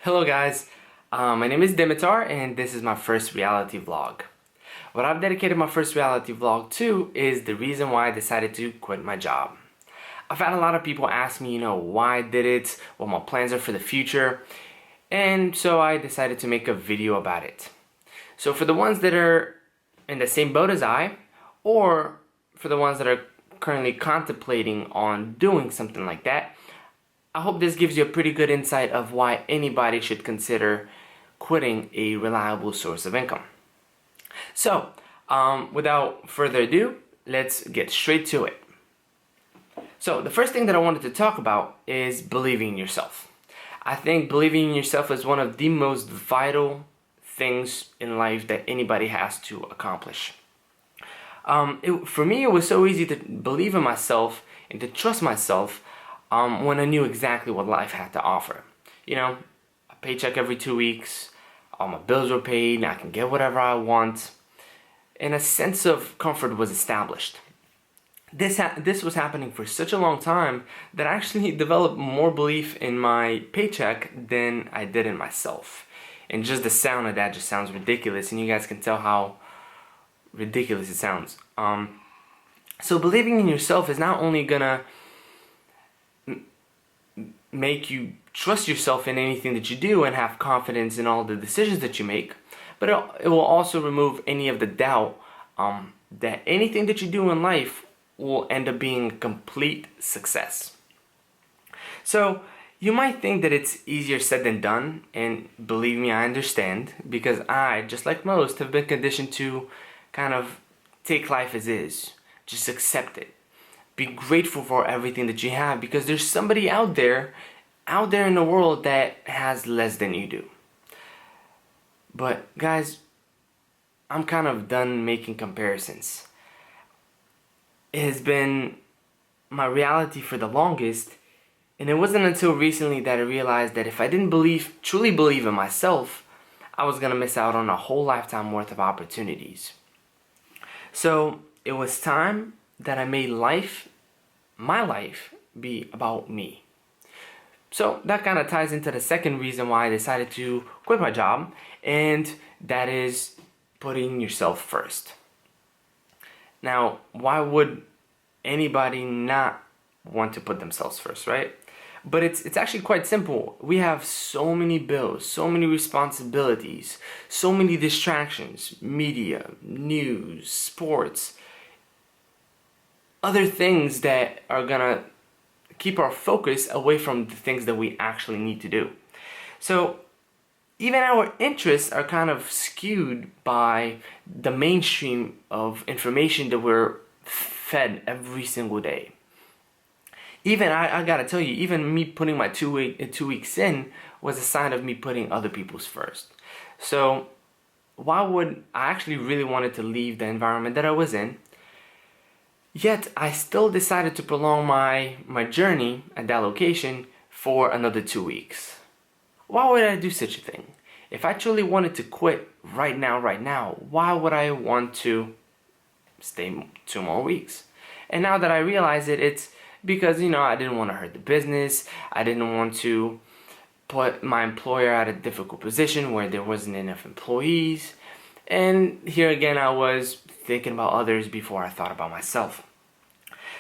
Hello guys, my name is Dimitar and this is my first reality vlog. What I've dedicated my first reality vlog to is the reason why I decided to quit my job. I've had a lot of people ask me, why I did it, what my plans are for the future, and so I decided to make a video about it. So for the ones that are in the same boat as I, or for the ones that are currently contemplating on doing something like that, I hope this gives you a pretty good insight of why anybody should consider quitting a reliable source of income. So, without further ado, let's get straight to it. So, the first thing that I wanted to talk about is believing in yourself. I think believing in yourself is one of the most vital things in life that anybody has to accomplish. For me, it was so easy to believe in myself and to trust myself when I knew exactly what life had to offer. A paycheck every 2 weeks, all my bills were paid, I can get whatever I want, and a sense of comfort was established. This was happening for such a long time that I actually developed more belief in my paycheck than I did in myself. And just the sound of that just sounds ridiculous, and you guys can tell how ridiculous it sounds. So believing in yourself is not only gonna make you trust yourself in anything that you do and have confidence in all the decisions that you make, but it will also remove any of the doubt that anything that you do in life will end up being a complete success. So you might think that it's easier said than done, and believe me, I understand, because I, just like most, have been conditioned to kind of take life as is, just accept it. Be grateful for everything that you have, because there's somebody out there in the world that has less than you do. But guys, I'm kind of done making comparisons. It has been my reality for the longest, and it wasn't until recently that I realized that if I didn't truly believe in myself, I was gonna miss out on a whole lifetime worth of opportunities. So it was time that I made my life, be about me. So that kind of ties into the second reason why I decided to quit my job, and that is putting yourself first. Now, why would anybody not want to put themselves first, right? But it's actually quite simple. We have so many bills, so many responsibilities, so many distractions, media, news, sports, other things that are gonna keep our focus away from the things that we actually need to do. So even our interests are kind of skewed by the mainstream of information that we're fed every single day. Even I gotta tell you, even me putting my 2 weeks in was a sign of me putting other people's first. So why would I actually really wanted to leave the environment that I was in? Yet I still decided to prolong my journey at that location for another 2 weeks. Why would I do such a thing? If I truly wanted to quit right now, why would I want to stay 2 more weeks? And now that I realize it, it's because, I didn't want to hurt the business. I didn't want to put my employer at a difficult position where there wasn't enough employees. And here again, I was thinking about others before I thought about myself.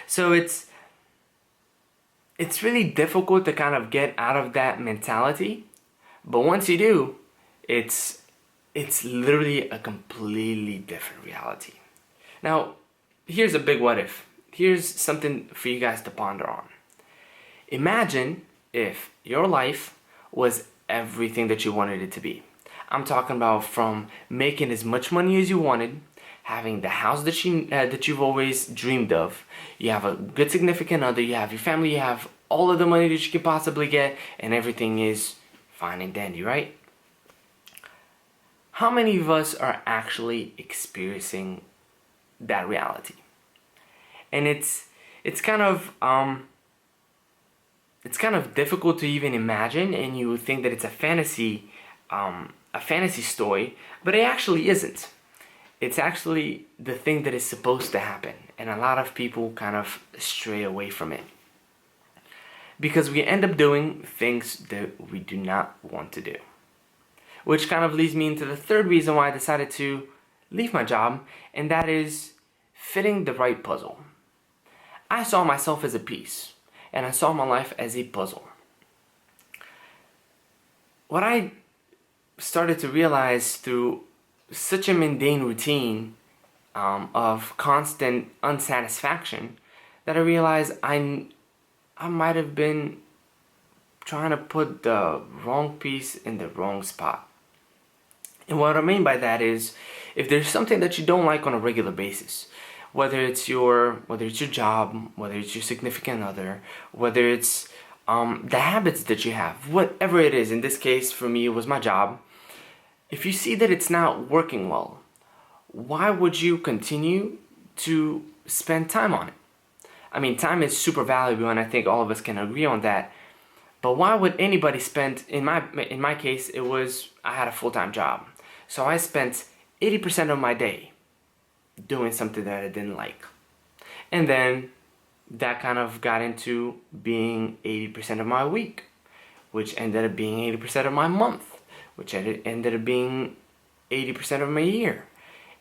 So it's really difficult to kind of get out of that mentality. But once you do, it's literally a completely different reality. Now, here's a big what if. Here's something for you guys to ponder on. Imagine if your life was everything that you wanted it to be. I'm talking about from making as much money as you wanted, having the house that you've always dreamed of, you have a good significant other, you have your family, you have all of the money that you could possibly get, and everything is fine and dandy, right? How many of us are actually experiencing that reality? And it's kind of difficult to even imagine, and you would think that it's a fantasy story, but it actually isn't. It's actually the thing that is supposed to happen, and a lot of people kind of stray away from it. because we end up doing things that we do not want to do. Which kind of leads me into the third reason why I decided to leave my job, and that is fitting the right puzzle. I saw myself as a piece, and I saw my life as a puzzle. What I started to realize through such a mundane routine of constant unsatisfaction, that I realized I might have been trying to put the wrong piece in the wrong spot. And what I mean by that is, if there's something that you don't like on a regular basis, whether it's your job, whether it's your significant other, whether it's the habits that you have, whatever it is. In this case, for me, it was my job. If you see that it's not working well, why would you continue to spend time on it? I mean, time is super valuable, and I think all of us can agree on that. But why would anybody spend, in my case, I had a full-time job. So I spent 80% of my day doing something that I didn't like. And then that kind of got into being 80% of my week, which ended up being 80% of my month, which ended up being 80% of my year.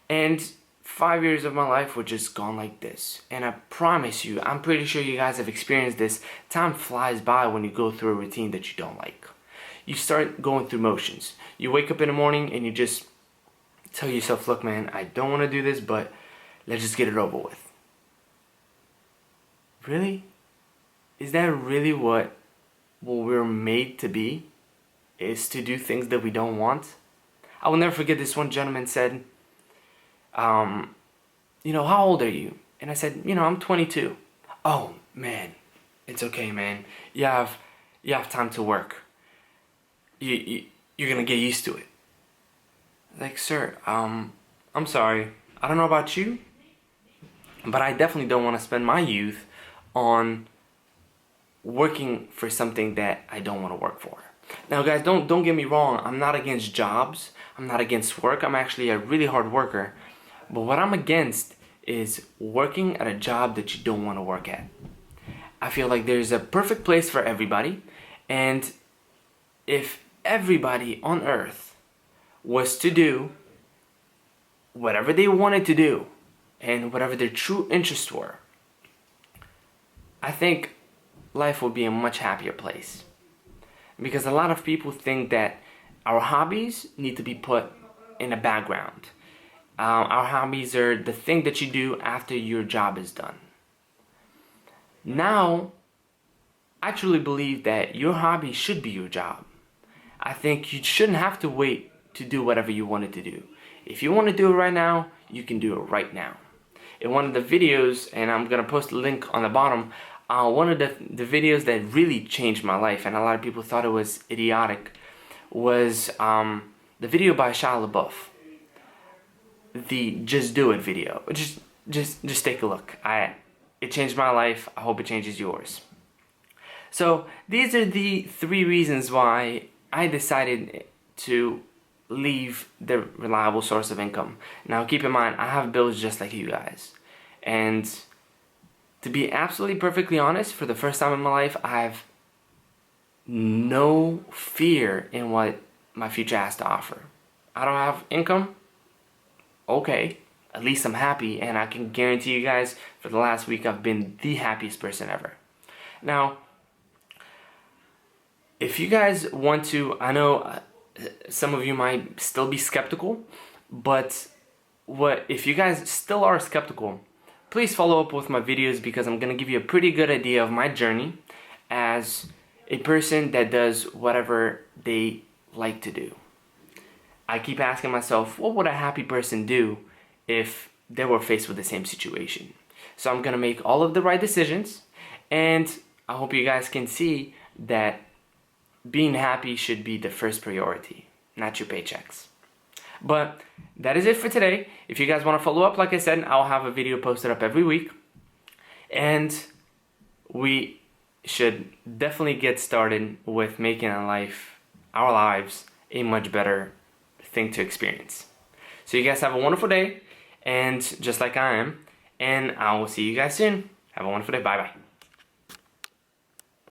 And 5 years of my life were just gone like this. And I promise you, I'm pretty sure you guys have experienced this, time flies by when you go through a routine that you don't like. You start going through motions. You wake up in the morning and you just tell yourself, look man, I don't want to do this, but let's just get it over with. Really? Is that really what we're made to be? Is to do things that we don't want? I will never forget this one gentleman said, how old are you? And I said, I'm 22. Oh man, it's okay, man. You have time to work. You're gonna get used to it. Like, sir, I'm sorry. I don't know about you, but I definitely don't want to spend my youth on working for something that I don't want to work for. Now guys, don't get me wrong, I'm not against jobs, I'm not against work, I'm actually a really hard worker. But what I'm against is working at a job that you don't want to work at. I feel like there's a perfect place for everybody, and if everybody on earth was to do whatever they wanted to do and whatever their true interests were, I think life would be a much happier place. Because a lot of people think that our hobbies need to be put in the background. Our hobbies are the thing that you do after your job is done. Now, I truly believe that your hobby should be your job. I think you shouldn't have to wait to do whatever you wanted to do. If you want to do it right now, you can do it right now. In one of the videos, and I'm going to post a link on the bottom, one of the videos that really changed my life, and a lot of people thought it was idiotic, was the video by Shia LaBeouf. The Just Do It video. Just take a look. It changed my life. I hope it changes yours. So these are the 3 reasons why I decided to leave the reliable source of income. Now keep in mind, I have bills just like you guys. And to be absolutely perfectly honest, for the first time in my life, I have no fear in what my future has to offer. I don't have income. Okay, at least I'm happy, and I can guarantee you guys, for the last week, I've been the happiest person ever. Now, if you guys want to, I know some of you might still be skeptical, but if you guys still are skeptical, please follow up with my videos, because I'm going to give you a pretty good idea of my journey as a person that does whatever they like to do. I keep asking myself, what would a happy person do if they were faced with the same situation? So I'm going to make all of the right decisions, and I hope you guys can see that being happy should be the first priority, not your paychecks. But that is it for today. If you guys want to follow up, like I said, I'll have a video posted up every week. And we should definitely get started with making our lives a much better thing to experience. So you guys have a wonderful day, and just like I am, and I will see you guys soon. Have a wonderful day. Bye bye.